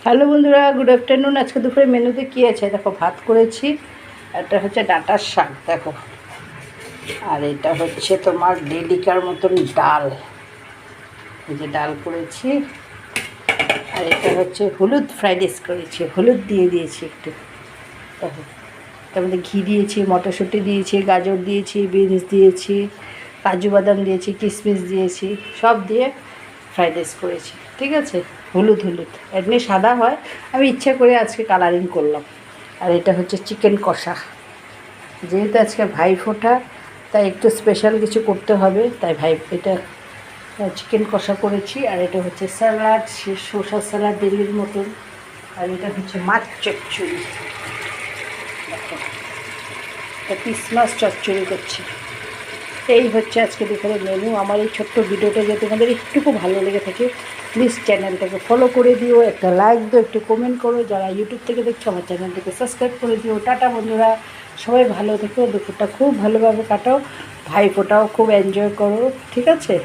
Hello বন্ধুরা, good afternoon. আজকে দুপুরে মেনুতে কী আছে দেখো, ভাত করেছি, এটা হচ্ছে ডাঁটার শাক দেখো, আর এটা হচ্ছে তোমার ডেলিকার মতন ডাল, এই যে ডাল করেছি, আর এটা হচ্ছে হলুদ ফ্রাইড রাইস করেছি, হলুদ দিয়ে দিয়েছি একটু দেখো, তার মধ্যে ঘি দিয়েছি, মটরশুঁটি দিয়েছি, গাজর দিয়েছি, বিনস দিয়েছি, কাজু বাদাম দিয়েছি, কিশমিশ দিয়েছি, সব দিয়ে ফ্রাইড রাইস করেছি। ঠিক আছে, হলুদ হলুদ এমনি সাদা হয়, আমি ইচ্ছা করে আজকে কালারিং করলাম। আর এটা হচ্ছে চিকেন কষা, যেহেতু আজকে ভাইফোঁটা তাই একটু স্পেশাল কিছু করতে হবে, তাই এটা চিকেন কষা করেছি। আর এটা হচ্ছে স্যালাড, শসা স্যালাড দিল্লির মতন। আর এটা হচ্ছে মাছ চচ্চড়ি, এটা পিস মাছ চচ্চড়ি করছি। এই হচ্ছে আজকে দুপুরের মেনু। আমার এই ছোট্ট ভিডিওটা যদি তোমাদের একটুকু ভালো লেগে থাকে, প্লিজ চ্যানেলটাকে ফলো করে দিও, একটা লাইক দিও, একটু কমেন্ট করো। যারা ইউটিউব থেকে দেখছো আমার চ্যানেলটাকে সাবস্ক্রাইব করে দিও। টাটা বন্ধুরা, সবাই ভালো থেকো, দুপুরটা খুব ভালোভাবে কাটাও, ভাইফোঁটাও খুব এনজয় করো। ঠিক আছে।